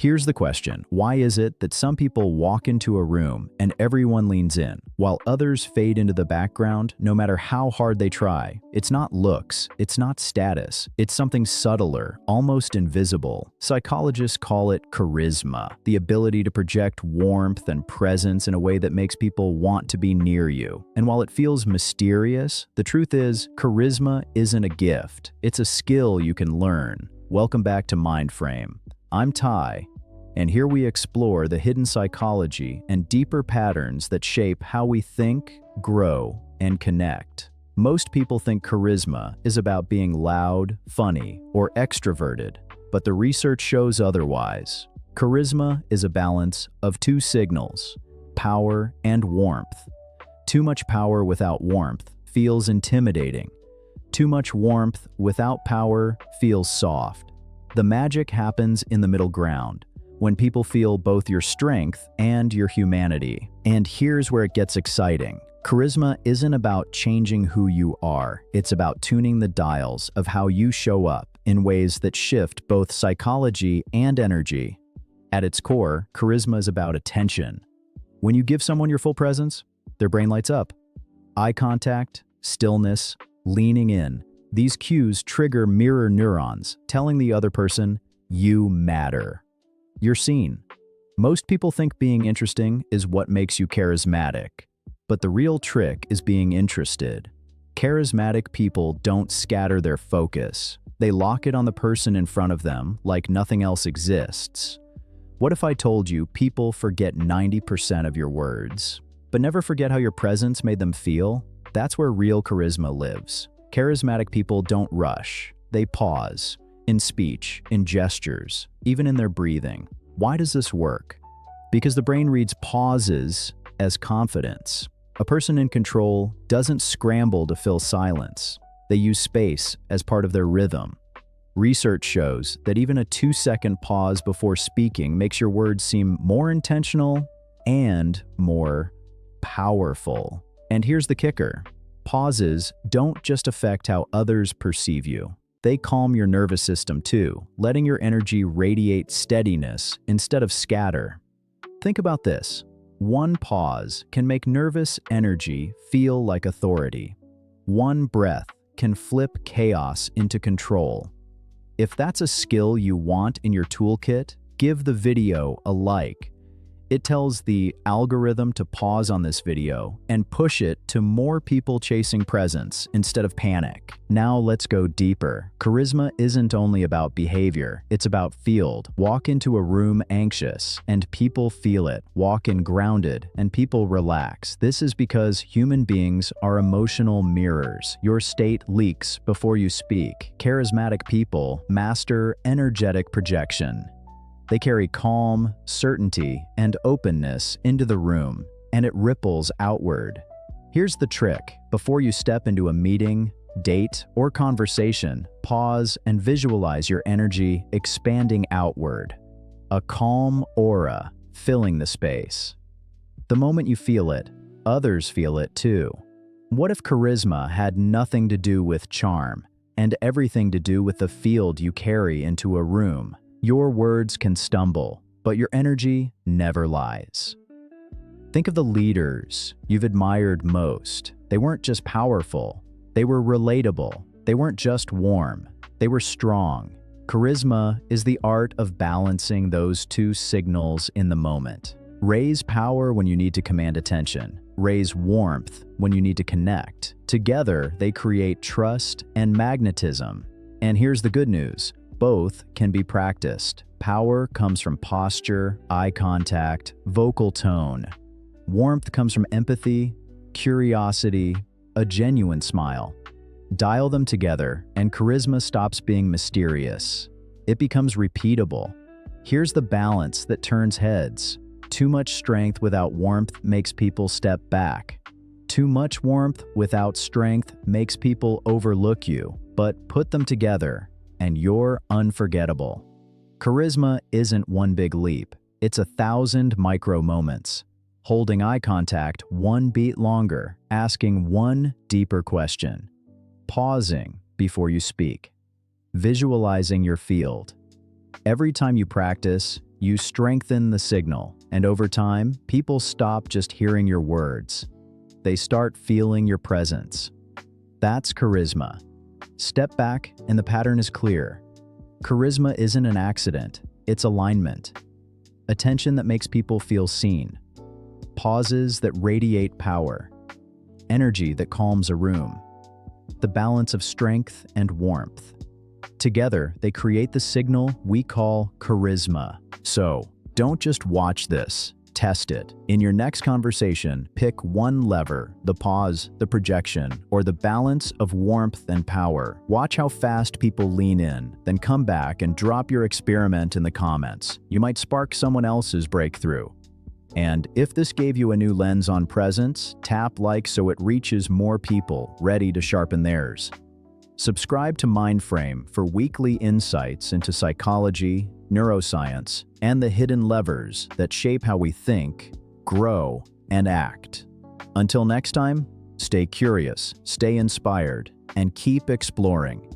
Here's the question. Why is it that some people walk into a room and everyone leans in, while others fade into the background no matter how hard they try? It's not looks, it's not status, it's something subtler, almost invisible. Psychologists call it charisma, the ability to project warmth and presence in a way that makes people want to be near you. And while it feels mysterious, the truth is, charisma isn't a gift, it's a skill you can learn. Welcome back to Mindframe. I'm Ty, and here we explore the hidden psychology and deeper patterns that shape how we think, grow, and connect. Most people think charisma is about being loud, funny, or extroverted, but the research shows otherwise. Charisma is a balance of two signals, power and warmth. Too much power without warmth feels intimidating. Too much warmth without power feels soft. The magic happens in the middle ground, when people feel both your strength and your humanity. And here's where it gets exciting. Charisma isn't about changing who you are. It's about tuning the dials of how you show up in ways that shift both psychology and energy. At its core, charisma is about attention. When you give someone your full presence, their brain lights up. Eye contact, stillness, leaning in. These cues trigger mirror neurons, telling the other person, you matter. You're seen. Most people think being interesting is what makes you charismatic. But the real trick is being interested. Charismatic people don't scatter their focus. They lock it on the person in front of them like nothing else exists. What if I told you people forget 90% of your words, but never forget how your presence made them feel? That's where real charisma lives. Charismatic people don't rush. They pause. In speech, in gestures, even in their breathing. Why does this work? Because the brain reads pauses as confidence. A person in control doesn't scramble to fill silence. They use space as part of their rhythm. Research shows that even a 2-second pause before speaking makes your words seem more intentional and more powerful. And here's the kicker. Pauses don't just affect how others perceive you. They calm your nervous system too, letting your energy radiate steadiness instead of scatter. Think about this. One pause can make nervous energy feel like authority. One breath can flip chaos into control. If that's a skill you want in your toolkit, give the video a like. It tells the algorithm to pause on this video and push it to more people chasing presence instead of panic. Now let's go deeper. Charisma isn't only about behavior, it's about field. Walk into a room anxious and people feel it. Walk in grounded and people relax. This is because human beings are emotional mirrors. Your state leaks before you speak. Charismatic people master energetic projection. They carry calm, certainty, and openness into the room, and it ripples outward. Here's the trick. Before you step into a meeting, date, or conversation, pause and visualize your energy expanding outward. A calm aura filling the space. The moment you feel it, others feel it too. What if charisma had nothing to do with charm, and everything to do with the field you carry into a room? Your words can stumble, but your energy never lies. Think of the leaders you've admired most. They weren't just powerful, they were relatable. They weren't just warm, they were strong. Charisma is the art of balancing those two signals in the moment. Raise power when you need to command attention. Raise warmth when you need to connect. Together, they create trust and magnetism. And here's the good news. Both can be practiced. Power comes from posture, eye contact, vocal tone. Warmth comes from empathy, curiosity, a genuine smile. Dial them together, and charisma stops being mysterious. It becomes repeatable. Here's the balance that turns heads. Too much strength without warmth makes people step back. Too much warmth without strength makes people overlook you. But put them together, and you're unforgettable. Charisma isn't one big leap. It's 1,000 micro moments. Holding eye contact one beat longer, asking one deeper question. Pausing before you speak. Visualizing your field. Every time you practice, You strengthen the signal, and over time, people stop just hearing your words. They start feeling your presence. That's charisma. Step back, and the pattern is clear. Charisma isn't an accident, it's alignment. Attention that makes people feel seen. Pauses that radiate power. Energy that calms a room. The balance of strength and warmth. Together, they create the signal we call charisma. So, don't just watch this, test it. In your next conversation, pick one lever, the pause, the projection, or the balance of warmth and power. Watch how fast people lean in, then come back and drop your experiment in the comments. You might spark someone else's breakthrough. And if this gave you a new lens on presence, tap like so it reaches more people ready to sharpen theirs. Subscribe to Mindframe for weekly insights into psychology, neuroscience, and the hidden levers that shape how we think, grow, and act. Until next time, stay curious, stay inspired, and keep exploring.